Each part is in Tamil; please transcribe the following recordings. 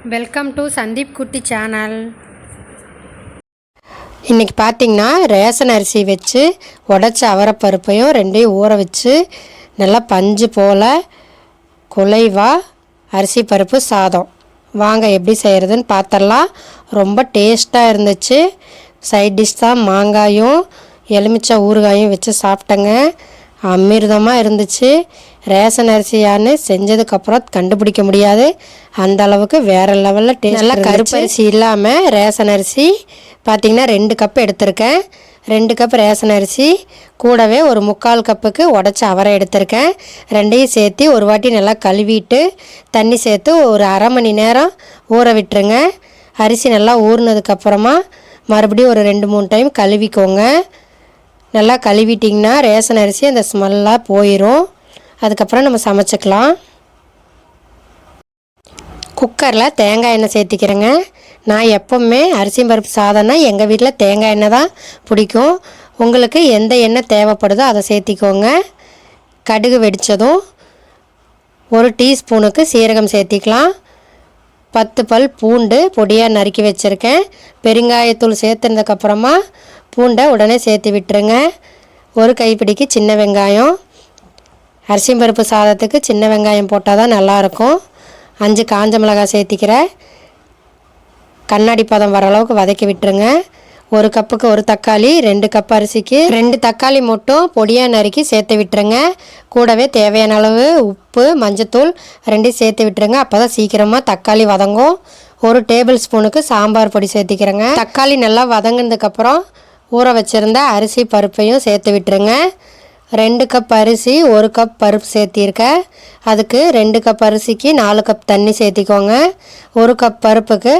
வெல்கம் டு சந்தீப் குட்டி சேனல். இன்றைக்கி பார்த்திங்கன்னா ரேஷன் அரிசி வச்சு உடச்ச அவரைப்பருப்பையும் ரெண்டையும் ஊற வச்சு நல்லா பஞ்சு போல் குலைவாக அரிசி பருப்பு சாதம் வாங்க எப்படி செய்கிறதுன்னு பார்த்தரலாம். ரொம்ப டேஸ்ட்டாக இருந்துச்சு. சைட் டிஷ் தான் மாங்காயும் எலுமிச்சை ஊறுகாயும் வச்சு சாப்பிட்டேங்க. அமிர்தமாக இருந்துச்சு. ரேஷன் அரிசியான்னு செஞ்சதுக்கப்புறம் கண்டுபிடிக்க முடியாது, அந்த அளவுக்கு வேறு லெவலில் டேஸ்ட். நல்லா கருப்பரிசி இல்லாமல் ரேஷன் அரிசி பார்த்திங்கன்னா 2 கப் எடுத்திருக்கேன். 2 கப் ரேஷன் அரிசி கூடவே ஒரு 3/4 கப்புக்கு உடச்ச அவரை எடுத்திருக்கேன். ரெண்டையும் சேர்த்து ஒரு வாட்டி நல்லா கழுவிட்டு தண்ணி சேர்த்து ஒரு அரை மணி நேரம் ஊற விட்டுருங்க. அரிசி நல்லா ஊறினதுக்கப்புறமா மறுபடியும் ஒரு 2-3 டைம் கழுவிக்கோங்க. நல்லா கழுவிட்டிங்கன்னா ரேஷன் அரிசி அந்த ஸ்மெல்லாக போயிடும். அதுக்கப்புறம் நம்ம சமைச்சிக்கலாம். குக்கரில் தேங்காய் எண்ணெய் சேர்த்திக்கிறேங்க. நான் எப்போவுமே அரிசி பருப்பு சாதம்னா எங்கள் வீட்டில் தேங்காய் எண்ணெய் தான் பிடிக்கும். உங்களுக்கு எந்த எண்ணெய் தேவைப்படுதோ அதை சேர்த்திக்கோங்க. கடுகு வெடித்ததும் 1 டீஸ்பூனுக்கு சீரகம் சேர்த்திக்கலாம். 10 பல் பூண்டு பொடியாக நறுக்கி வச்சுருக்கேன். பெருங்காயத்தூள் சேர்த்துனதுக்கப்புறமா பூண்டை உடனே சேர்த்து விட்டுருங்க. 1 கைப்பிடிக்கு சின்ன வெங்காயம். அரிசி பருப்பு சாதத்துக்கு சின்ன வெங்காயம் போட்டால் தான் நல்லாயிருக்கும். 5 காஞ்ச மிளகாய் சேர்த்திக்கிறேன். கண்ணாடி பதம் வர அளவுக்கு வதக்கி விட்டுருங்க. 1 கப்புக்கு 1 தக்காளி, 2 கப் அரிசிக்கு 2 தக்காளி மட்டும் பொடியாக நறுக்கி சேர்த்து விட்டுருங்க. கூடவே தேவையான அளவு உப்பு, மஞ்சத்தூள் 2 சேர்த்து விட்டுருங்க. அப்போ தான் சீக்கிரமாக தக்காளி வதங்கும். 1 டேபிள் ஸ்பூனுக்கு சாம்பார் பொடி சேர்த்திக்கிறேங்க. தக்காளி நல்லா வதங்கினதுக்கப்புறம் ஊற வச்சுருந்த அரிசி பருப்பையும் சேர்த்து விட்டுருங்க. 2 கப் அரிசி 1 கப் பருப்பு சேர்த்திருக்கேன். அதுக்கு 2 கப் அரிசிக்கு 4 கப் தண்ணி சேர்த்திக்கோங்க. 1 கப் பருப்புக்கு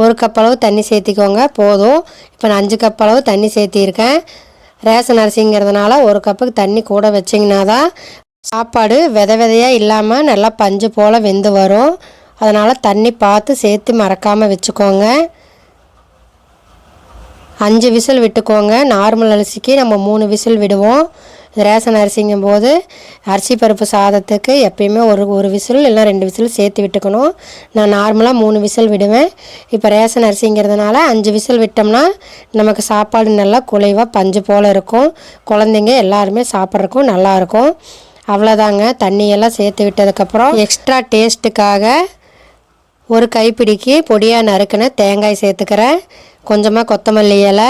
1 கப் அளவு தண்ணி சேர்த்திக்கோங்க, போதும். இப்போ நான் 5 கப் அளவு தண்ணி சேர்த்திருக்கேன். ரேஷன் அரிசிங்கிறதுனால 1 கப்புக்கு தண்ணி கூட வச்சிங்கன்னா தான் சாப்பாடு விதையாக இல்லாமல் நல்லா பஞ்சு போல் வெந்து வரும். அதனால் தண்ணி பார்த்து சேர்த்து மறக்காமல் வச்சுக்கோங்க. 5 விசில் விட்டுக்கோங்க. நார்மல் அரிசிக்கு நம்ம 3 விசில் விடுவோம். ரேஷன் அரிசிங்கும் போது அரிசி பருப்பு சாதத்துக்கு எப்பயுமே ஒரு விசில் இல்லை 2 விசில் சேர்த்து விட்டுக்கணும். நான் நார்மலாக 3 விசில் விடுவேன். இப்போ ரேஷன் அரிசிங்கிறதுனால 5 விசில் விட்டோம்னா நமக்கு சாப்பாடு நல்லா குலைவாக பஞ்சு போல் இருக்கும். குழந்தைங்க எல்லாருமே சாப்பிட்றதுக்கும் நல்லாயிருக்கும். அவ்வளோதாங்க. தண்ணியெல்லாம் சேர்த்து விட்டதுக்கப்புறம் எக்ஸ்ட்ரா டேஸ்ட்டுக்காக 1 கைப்பிடிக்கு பொடியாக நறுக்கின தேங்காய் சேர்த்துக்கிறேன். கொஞ்சமாக கொத்தமல்லி இலை,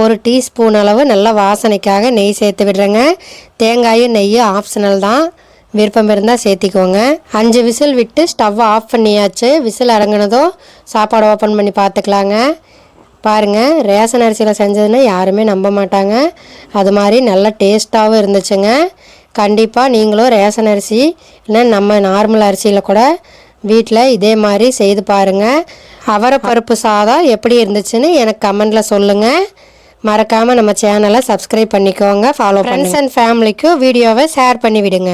1 டீஸ்பூன் அளவு நல்லா வாசனைக்காக நெய் சேர்த்து விடுறேங்க. தேங்காயும் நெய்யும் ஆப்ஷனல் தான், விருப்பம் இருந்தால் சேர்த்திக்கோங்க. 5 விசில் விட்டு ஸ்டவ்வை ஆஃப் பண்ணியாச்சு. விசில் இறங்கினதும் சாப்பாடு ஓப்பன் பண்ணி பார்த்துக்கலாங்க. பாருங்கள், ரேஷன் அரிசியில் செஞ்சதுன்னா யாருமே நம்ப மாட்டாங்க. அது மாதிரி நல்லா டேஸ்ட்டாகவும் இருந்துச்சுங்க. கண்டிப்பாக நீங்களும் ரேஷன் அரிசி இல்லை நம்ம நார்மல் அரிசியில் கூட வீட்டில் இதே மாதிரி செய்து பாருங்கள். அவரைப்பருப்பு சாதம் எப்படி இருந்துச்சுன்னு எனக்கு கமெண்டில் சொல்லுங்கள். மறக்காமல் நம்ம சேனலை சப்ஸ்கிரைப் பண்ணிக்கோங்க, ஃபாலோ பண்ணுங்கள். ஃப்ரெண்ட்ஸ் அண்ட் ஃபேமிலிக்கும் வீடியோவை ஷேர் பண்ணி விடுங்க.